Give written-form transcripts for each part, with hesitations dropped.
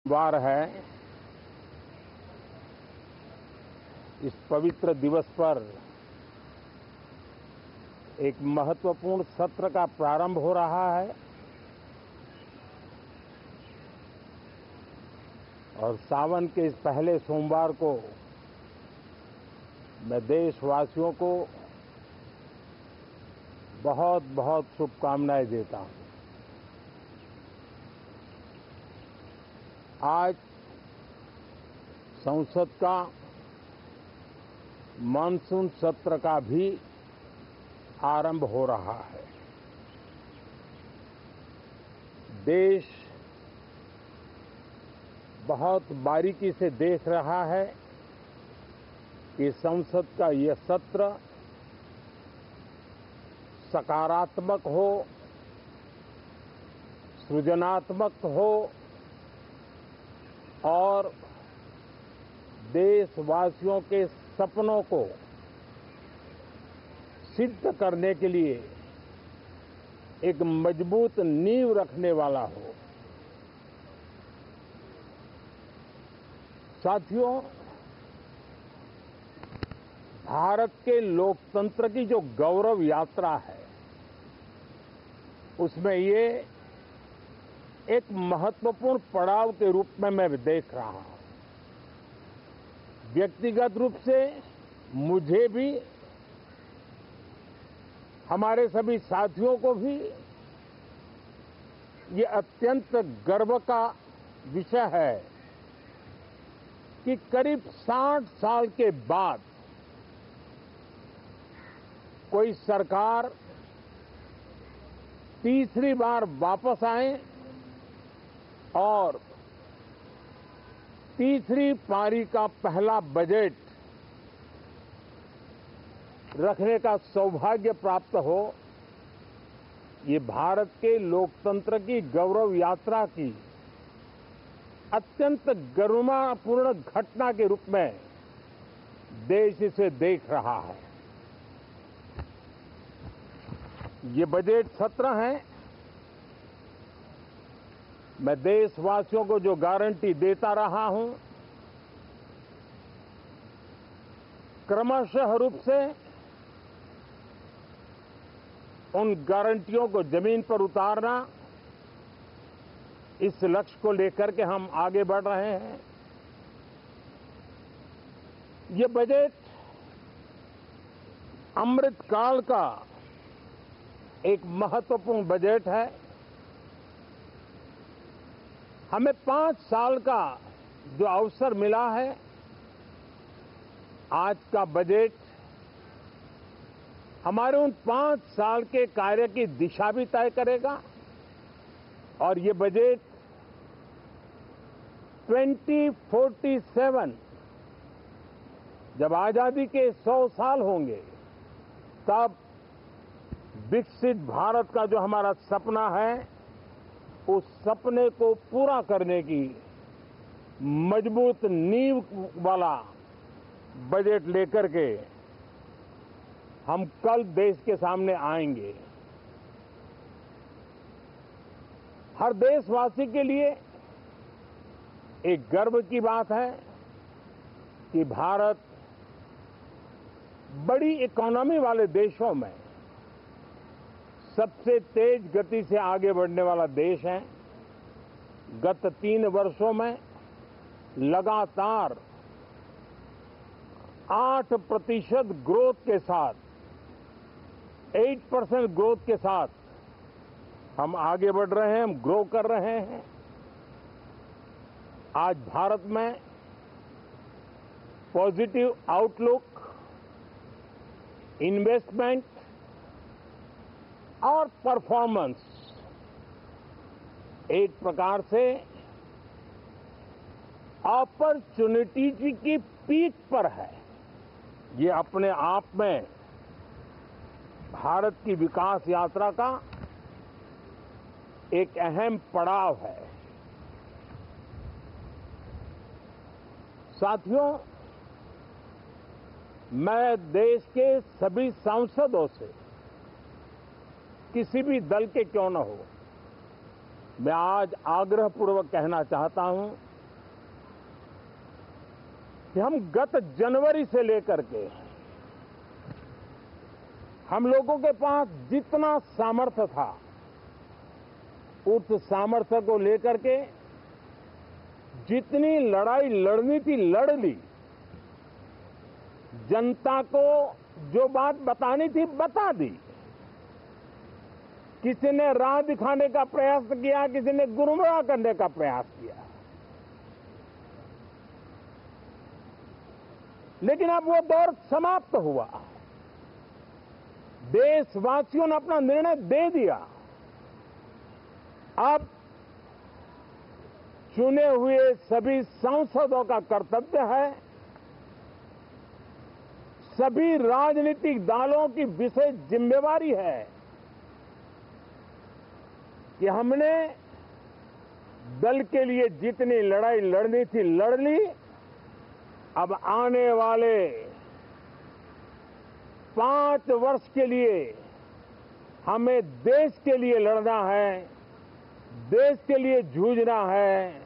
वार है। इस पवित्र दिवस पर एक महत्वपूर्ण सत्र का प्रारंभ हो रहा है और सावन के इस पहले सोमवार को मैं देशवासियों को बहुत बहुत शुभकामनाएं देता हूं। आज संसद का मानसून सत्र का भी आरंभ हो रहा है। देश बहुत बारीकी से देख रहा है कि संसद का यह सत्र सकारात्मक हो, सृजनात्मक हो और देशवासियों के सपनों को सिद्ध करने के लिए एक मजबूत नींव रखने वाला हो। साथियों, भारत के लोकतंत्र की जो गौरव यात्रा है उसमें ये एक महत्वपूर्ण पड़ाव के रूप में मैं देख रहा हूं। व्यक्तिगत रूप से मुझे भी, हमारे सभी साथियों को भी ये अत्यंत गर्व का विषय है कि करीब 60 साल के बाद कोई सरकार तीसरी बार वापस आए और तीसरी पारी का पहला बजट रखने का सौभाग्य प्राप्त हो। ये भारत के लोकतंत्र की गौरव यात्रा की अत्यंत गरिमापूर्ण घटना के रूप में देश इसे देख रहा है। ये बजट सत्र है। मैं देशवासियों को जो गारंटी देता रहा हूं, क्रमशः रूप से उन गारंटियों को जमीन पर उतारना, इस लक्ष्य को लेकर के हम आगे बढ़ रहे हैं। ये बजट अमृतकाल का एक महत्वपूर्ण बजट है। हमें 5 साल का जो अवसर मिला है, आज का बजट हमारे उन 5 साल के कार्य की दिशा भी तय करेगा और ये बजट 2047 जब आजादी के 100 साल होंगे तब विकसित भारत का जो हमारा सपना है, उस सपने को पूरा करने की मजबूत नींव वाला बजट लेकर के हम कल देश के सामने आएंगे। हर देशवासी के लिए एक गर्व की बात है कि भारत बड़ी इकोनॉमी वाले देशों में सबसे तेज गति से आगे बढ़ने वाला देश है। गत 3 वर्षों में लगातार 8% ग्रोथ के साथ, 8% ग्रोथ के साथ हम आगे बढ़ रहे हैं, हम ग्रो कर रहे हैं। आज भारत में पॉजिटिव आउटलुक, इन्वेस्टमेंट और परफॉर्मेंस एक प्रकार से अपॉर्चुनिटी की पीक पर है। ये अपने आप में भारत की विकास यात्रा का एक अहम पड़ाव है। साथियों, मैं देश के सभी सांसदों से, किसी भी दल के क्यों न हो, मैं आज आग्रहपूर्वक कहना चाहता हूं कि हम गत जनवरी से लेकर के हम लोगों के पास जितना सामर्थ्य था, उस सामर्थ्य को लेकर के जितनी लड़ाई लड़नी थी लड़ ली। जनता को जो बात बतानी थी बता दी। किसी ने राह दिखाने का प्रयास किया, किसी ने गुमराह करने का प्रयास किया, लेकिन अब वो दौर समाप्त हुआ। देशवासियों ने अपना निर्णय दे दिया। अब चुने हुए सभी सांसदों का कर्तव्य है, सभी राजनीतिक दलों की विशेष जिम्मेवारी है कि हमने दल के लिए जितनी लड़ाई लड़नी थी लड़ ली। अब आने वाले 5 वर्ष के लिए हमें देश के लिए लड़ना है, देश के लिए जूझना है,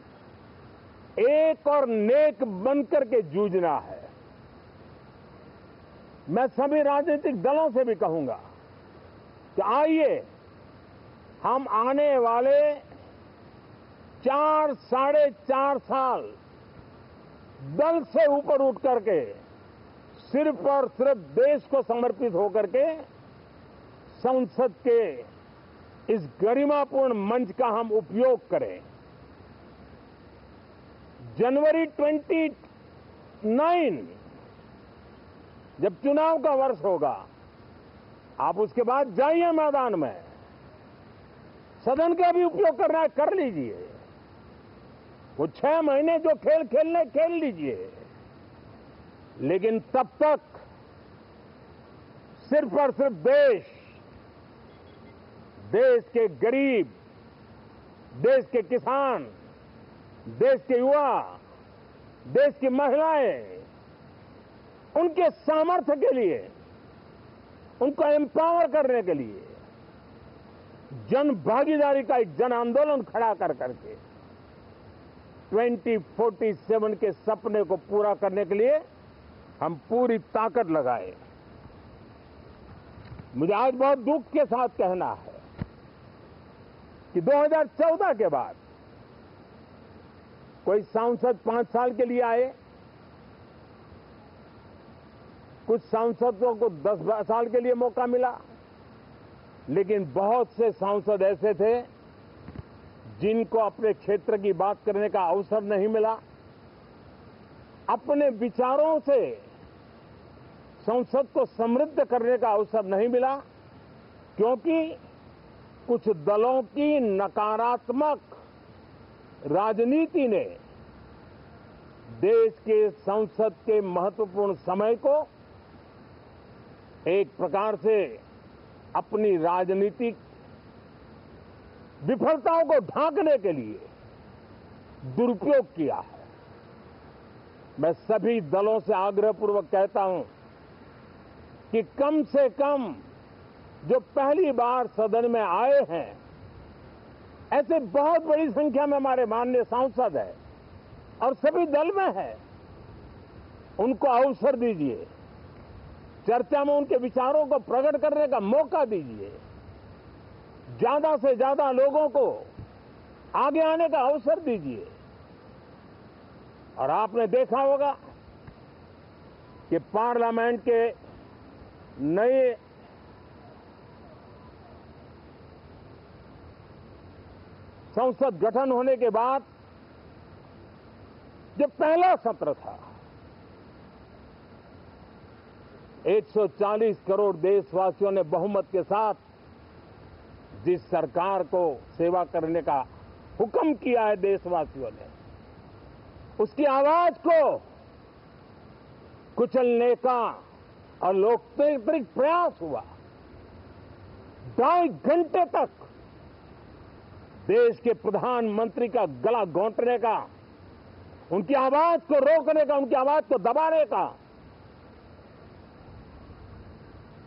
एक और नेक बनकर के जूझना है। मैं सभी राजनीतिक दलों से भी कहूंगा कि आइए हम आने वाले 4 साढ़े 4 साल दल से ऊपर उठ करके सिर्फ और सिर्फ देश को समर्पित होकर के संसद के इस गरिमापूर्ण मंच का हम उपयोग करें। जनवरी 29 जब चुनाव का वर्ष होगा, आप उसके बाद जाइए मैदान में, सदन का भी उपयोग करना है कर लीजिए। वो 6 महीने जो खेल खेलने खेल लीजिए, लेकिन तब तक सिर्फ और सिर्फ देश के गरीब, देश के किसान, देश के युवा, देश की महिलाएं, उनके सामर्थ्य के लिए, उनको एम्पावर करने के लिए जन भागीदारी का एक जन आंदोलन खड़ा कर करके 2047 के सपने को पूरा करने के लिए हम पूरी ताकत लगाए। मुझे आज बहुत दुख के साथ कहना है कि 2014 के बाद कोई सांसद 5 साल के लिए आए, कुछ सांसदों को 10 साल के लिए मौका मिला, लेकिन बहुत से सांसद ऐसे थे जिनको अपने क्षेत्र की बात करने का अवसर नहीं मिला, अपने विचारों से संसद को समृद्ध करने का अवसर नहीं मिला, क्योंकि कुछ दलों की नकारात्मक राजनीति ने देश के संसद के महत्वपूर्ण समय को एक प्रकार से अपनी राजनीतिक विफलताओं को ढांकने के लिए दुरुपयोग किया है। मैं सभी दलों से आग्रहपूर्वक कहता हूं कि कम से कम जो पहली बार सदन में आए हैं, ऐसे बहुत बड़ी संख्या में हमारे माननीय सांसद हैं और सभी दल में है, उनको अवसर दीजिए, चर्चा में उनके विचारों को प्रकट करने का मौका दीजिए, ज्यादा से ज्यादा लोगों को आगे आने का अवसर दीजिए। और आपने देखा होगा कि पार्लियामेंट के नए संसद गठन होने के बाद जो पहला सत्र था, 140 करोड़ देशवासियों ने बहुमत के साथ जिस सरकार को सेवा करने का हुक्म किया है देशवासियों ने, उसकी आवाज को कुचलने का और लोकतांत्रिक प्रयास हुआ। 2.5 घंटे तक देश के प्रधानमंत्री का गला घोंटने का, उनकी आवाज को रोकने का, उनकी आवाज को दबाने का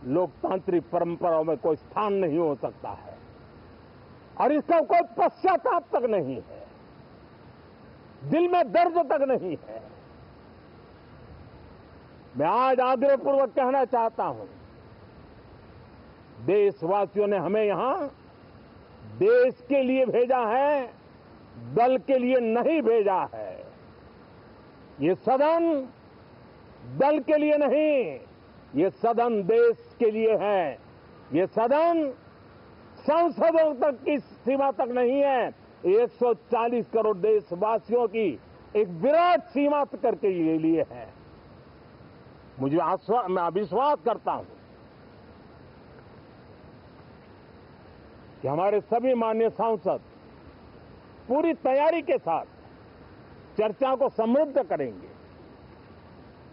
लोकतांत्रिक परंपराओं में कोई स्थान नहीं हो सकता है और इसका कोई पश्चाताप तक नहीं है, दिल में दर्द तक नहीं है। मैं आज आग्रहपूर्वक कहना चाहता हूं, देशवासियों ने हमें यहां देश के लिए भेजा है, दल के लिए नहीं भेजा है। ये सदन दल के लिए नहीं, ये सदन देश के लिए है। ये सदन संसदों तक की सीमा तक नहीं है, 140 करोड़ देशवासियों की एक विराट सीमा करके ये लिए है। मैं विश्वास करता हूं कि हमारे सभी माननीय सांसद पूरी तैयारी के साथ चर्चा को समृद्ध करेंगे।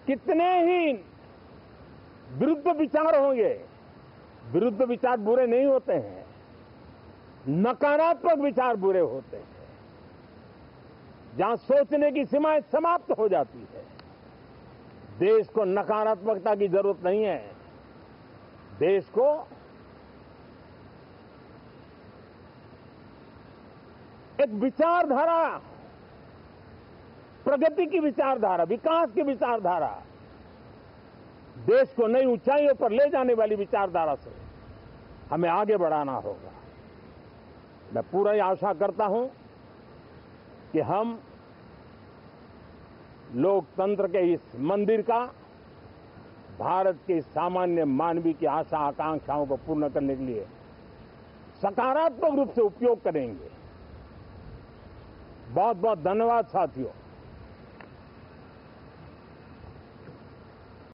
कितने ही विरुद्ध विचार होंगे, विरुद्ध विचार बुरे नहीं होते हैं, नकारात्मक विचार बुरे होते हैं। जहां सोचने की सीमाएं समाप्त हो जाती है, देश को नकारात्मकता की जरूरत नहीं है। देश को एक विचारधारा, प्रगति की विचारधारा, विकास की विचारधारा, देश को नई ऊंचाइयों पर ले जाने वाली विचारधारा से हमें आगे बढ़ाना होगा। मैं पूरी आशा करता हूं कि हम लोकतंत्र के इस मंदिर का भारत के सामान्य मानवीय की आशा आकांक्षाओं को पूर्ण करने के लिए सकारात्मक रूप से उपयोग करेंगे। बहुत बहुत धन्यवाद साथियों।